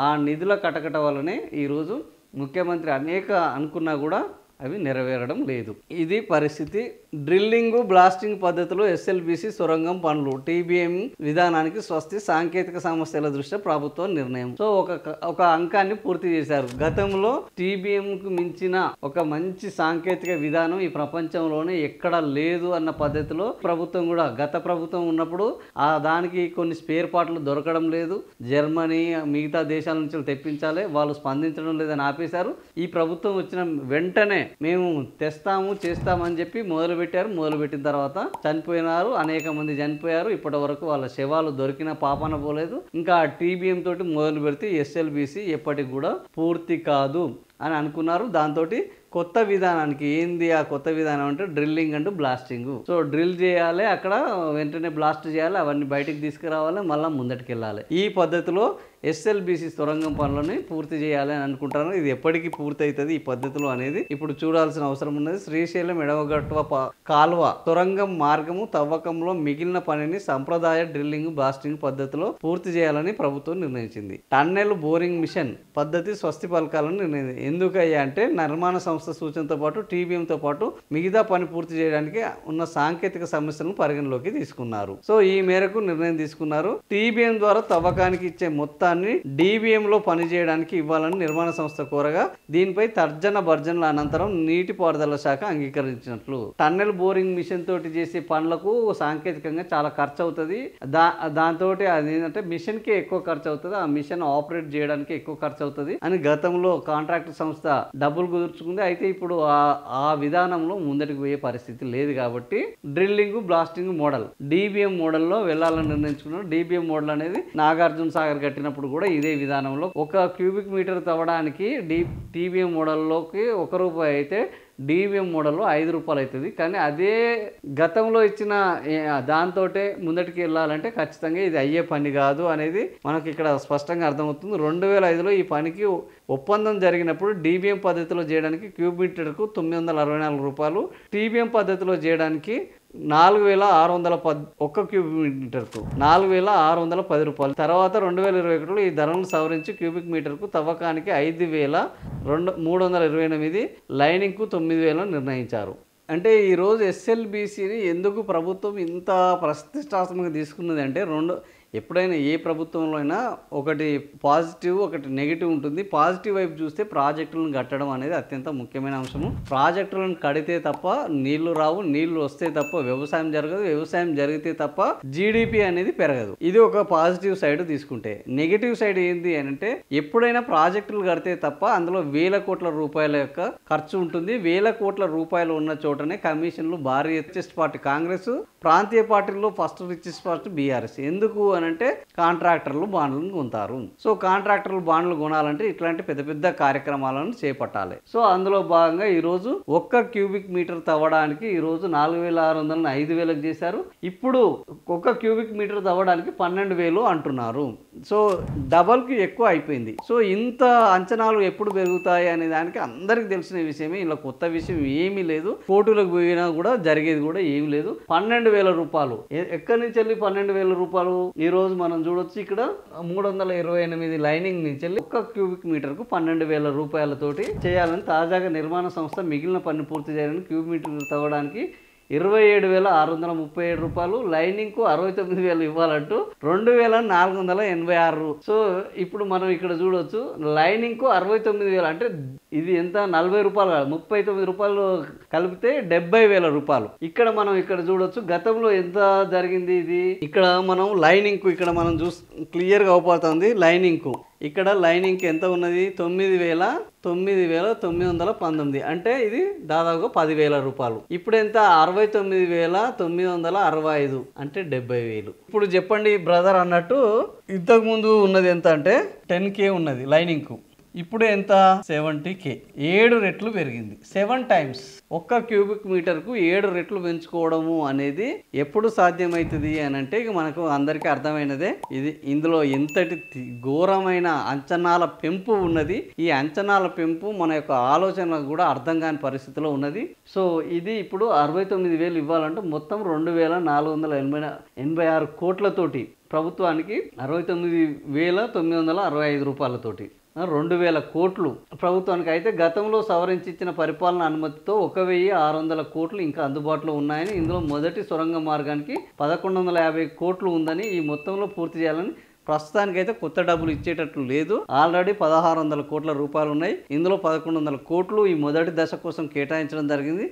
ఆ నిధుల కటకట వల్లనే ఈరోజు ముఖ్యమంత్రి అనేక అనుకున్నా కూడా అవి నెరవేరడం లేదు. ఇది పరిస్థితి. డ్రిల్లింగ్ బ్లాస్టింగ్ పద్ధతిలో ఎస్ఎల్బీసీ సొరంగం పనులు టీబీఎం విధానానికి స్వస్తి, సాంకేతిక సమస్యల దృష్ట్యా ప్రభుత్వం నిర్ణయం. సో ఒక అంకాన్ని పూర్తి చేశారు. గతంలో టీబీఎంకు మించిన ఒక మంచి సాంకేతిక విధానం ఈ ప్రపంచంలోనే ఎక్కడ లేదు అన్న పద్ధతిలో ప్రభుత్వం కూడా గత ప్రభుత్వం ఉన్నప్పుడు దానికి కొన్ని స్పేర్ పార్ట్లు దొరకడం లేదు. జర్మనీ మిగతా దేశాల నుంచి తెప్పించాలి, వాళ్ళు స్పందించడం లేదని ఆపేశారు. ఈ ప్రభుత్వం వచ్చిన వెంటనే మేము తెస్తాము చేస్తామని చెప్పి మొదలుపెట్టిన తర్వాత చనిపోయినారు, అనేక మంది చనిపోయారు. ఇప్పటి వరకు వాళ్ళ శవాలు దొరికిన పాపన పోలేదు. ఇంకా టీబీఎం తోటి మొదలు పెడితే ఎస్ఎల్బీసీ ఎప్పటికి కూడా పూర్తి కాదు అని అనుకున్నారు. దాంతో కొత్త విధానానికి ఏంది ఆ కొత్త విధానం అంటే drilling and blasting. So drill చేయాలి, అక్కడ వెంటనే బ్లాస్ట్ చేయాలి, అవన్నీ బయటికి తీసుకురావాలి, మళ్ళీ ముందటికి వెళ్ళాలి. ఈ పద్ధతిలో ఎస్ఎల్బీసీ సొరంగం పనులని పూర్తి చేయాలి అని అనుకుంటారు. ఇది ఎప్పటికీ పూర్తి అవుతుంది ఈ పద్ధతిలో అనేది ఇప్పుడు చూడాల్సిన అవసరం ఉన్నది. శ్రీశైలం ఎడవగట్వ కాలువ సొరంగం మార్గము తవ్వకంలో మిగిలిన పనిని సంప్రదాయ డ్రిల్లింగ్ బ్లాస్టింగ్ పద్ధతిలో పూర్తి చేయాలని ప్రభుత్వం నిర్ణయించింది. టన్నెల్ బోరింగ్ మిషన్ పద్ధతి స్వస్తి పలకాలని నిర్ణయించింది. ఎందుకయ్యా అంటే నిర్మాణ సంస్థ సూచనతో పాటు టీబీఎంతో పాటు మిగతా పని పూర్తి చేయడానికి ఉన్న సాంకేతిక సమస్యలను పరిగణలోకి తీసుకున్నారు. సో ఈ మేరకు నిర్ణయం తీసుకున్నారు. టీబీఎం ద్వారా తవ్వకానికి ఇచ్చే మొత్తాన్ని డీబీఎం లో పనిచేయడానికి ఇవ్వాలని నిర్మాణ సంస్థ కోరగా దీనిపై తర్జన భర్జనల అనంతరం నీటిపారుదల శాఖ అంగీకరించినట్లు. టన్నెల్ బోరింగ్ మిషన్ తోటి చేసే పనులకు సాంకేతికంగా చాలా ఖర్చు అవుతుంది. దాంతో అది ఏంటంటే మిషన్ కి ఎక్కువ ఖర్చు అవుతుంది, ఆ మిషన్ ఆపరేట్ చేయడానికి ఎక్కువ ఖర్చు అవుతుంది అని గతంలో కాంట్రాక్టర్ సంస్థ డబ్బులు కుదుర్చుకుంది. అయితే ఇప్పుడు ఆ విధానంలో ముందటికి పోయే పరిస్థితి లేదు కాబట్టి డ్రిల్లింగ్ బ్లాస్టింగ్ మోడల్ డీబీఎం మోడల్లో వెళ్ళాలని నిర్ణయించుకున్నారు. డీబీఎం మోడల్ అనేది నాగార్జున సాగర్ కట్టినప్పుడు కూడా ఇదే విధానంలో 1 క్యూబిక్ మీటర్ తవ్వడానికి టీబీఎం మోడల్లోకి ₹1 అయితే డీబీఎం మోడల్లో ₹5 అవుతుంది. కానీ అదే గతంలో ఇచ్చిన దాంతో ముందటికి వెళ్ళాలంటే ఖచ్చితంగా ఇది అయ్యే పని కాదు అనేది మనకి ఇక్కడ స్పష్టంగా అర్థమవుతుంది. 2005లో ఈ పనికి ఒప్పందం జరిగినప్పుడు డీబీఎం పద్ధతిలో చేయడానికి క్యూబ్ మీటర్కు ₹964, టీబీఎం పద్ధతిలో చేయడానికి 4,610 1 క్యూబిక్ మీటర్కు ₹4,610. తర్వాత 2021లో ఈ ధరలను సవరించి క్యూబిక్ మీటర్కు తవ్వకానికి 5,328, లైనింగ్కు 9,000 నిర్ణయించారు. అంటే ఈరోజు ఎస్ఎల్బీసీని ఎందుకు ప్రభుత్వం ఇంత ప్రతిష్టాత్మకంగా తీసుకున్నది అంటే ఎప్పుడైనా ఏ ప్రభుత్వంలో అయినా ఒకటి పాజిటివ్ ఒకటి నెగిటివ్ ఉంటుంది. పాజిటివ్ వైపు చూస్తే ప్రాజెక్టులను కట్టడం అనేది అత్యంత ముఖ్యమైన అంశము. ప్రాజెక్టులను కడితే తప్ప నీళ్లు రావు, నీళ్లు వస్తే తప్ప వ్యవసాయం జరగదు, వ్యవసాయం జరిగితే తప్ప జీడిపి అనేది పెరగదు. ఇది ఒక పాజిటివ్ సైడ్ తీసుకుంటే. నెగిటివ్ సైడ్ ఏంటి అంటే ఎప్పుడైనా ప్రాజెక్టులు కడితే తప్ప అందులో ₹1,000 కోట్ల యొక్క ఖర్చు ఉంటుంది. ₹1,000 కోట్ల ఉన్న చోటనే కమిషన్లు భారీ రిచెస్ట్ పార్టీ కాంగ్రెస్, ప్రాంతీయ పార్టీల్లో ఫస్ట్ రిచెస్ట్ పార్టీ బీఆర్ఎస్. ఎందుకు అంటే కాంట్రాక్టర్లు బాండ్లను కొంటారు. సో కాంట్రాక్టర్లు బాండ్లు కొనాలంటే ఇట్లాంటి పెద్ద పెద్ద కార్యక్రమాలను చేపట్టాలి. సో అందులో భాగంగా ఈరోజు 1 క్యూబిక్ మీటర్ తవ్వడానికి ఈరోజు 4,600 5,000 చేశారు. ఇప్పుడు 1 క్యూబిక్ మీటర్ తవ్వడానికి 12,000 అంటున్నారు. సో డబల్కి ఎక్కువ అయిపోయింది. సో ఇంత అంచనాలు ఎప్పుడు పెరుగుతాయి అనే దానికి అందరికి తెలిసిన విషయమే. ఇలా కొత్త విషయం ఏమీ లేదు. కోర్టులకు పోయినా కూడా జరిగేది కూడా ఏమీ లేదు. ₹12,000 ఎక్కడి నుంచి వెళ్ళి ₹12,000 ఈ రోజు మనం చూడొచ్చు. ఇక్కడ 328 లైనింగ్ నుంచి వెళ్ళి 1 క్యూబిక్ మీటర్ కు ₹12,000 చేయాలని తాజాగా నిర్మాణ సంస్థ మిగిలిన పని పూర్తి చేయాలని క్యూబిక్ మీటర్ తవ్వడానికి ₹27,637, లైనింగ్ కు ₹69,000 ఇవ్వాలంటూ 2,486. సో ఇప్పుడు మనం ఇక్కడ చూడొచ్చు లైనింగ్ కు ₹69,000 అంటే ఇది ఎంత ₹40 కాదు ₹39 కలిపితే ₹70,000. ఇక్కడ చూడొచ్చు గతంలో ఎంత జరిగింది ఇది. ఇక్కడ మనం లైనింగ్ కు ఇక్కడ మనం క్లియర్ గా అవుపడుతుంది. ఇక్కడ లైనింగ్ ఎంత ఉన్నది ₹9,919. అంటే ఇది దాదాపుగా ₹10,000. ఇప్పుడు ఎంత ₹69,965 అంటే 70,000. ఇప్పుడు చెప్పండి బ్రదర్ అన్నట్టు ఇంతకు ముందు ఉన్నది ఎంత అంటే 10K ఉన్నది లైనింగ్ కు. ఇప్పుడు ఎంత 70K 7 రెట్లు పెరిగింది 7 టైమ్స్. ఒక్క క్యూబిక్ మీటర్కు 7 రెట్లు పెంచుకోవడము అనేది ఎప్పుడు సాధ్యమవుతుంది అని అంటే ఇక మనకు అందరికీ అర్థమైనదే. ఇందులో ఎంతటి ఘోరమైన అంచనాల పెంపు ఉన్నది. ఈ అంచనాల పెంపు మన యొక్క ఆలోచనలకు కూడా అర్థం కాని పరిస్థితిలో ఉన్నది. సో ఇది ఇప్పుడు 69,000 ఇవ్వాలంటే మొత్తం 2,486 కోట్లతోటి ప్రభుత్వానికి 69,965 రూపాయలతోటి 2,000 కోట్లు ప్రభుత్వానికి. అయితే గతంలో సవరించి ఇచ్చిన పరిపాలన అనుమతితో 1,600 కోట్లు ఇంకా అందుబాటులో ఉన్నాయని, ఇందులో మొదటి సొరంగ మార్గానికి 1,150 కోట్లు ఉందని, ఈ మొత్తంలో పూర్తి చేయాలని ప్రస్తుతానికైతే కొత్త డబ్బులు ఇచ్చేటట్లు లేదు. ఆల్రెడీ 1,600 కోట్ల రూపాయలు ఉన్నాయి. ఇందులో 1,100 కోట్లు ఈ మొదటి దశ కోసం కేటాయించడం జరిగింది.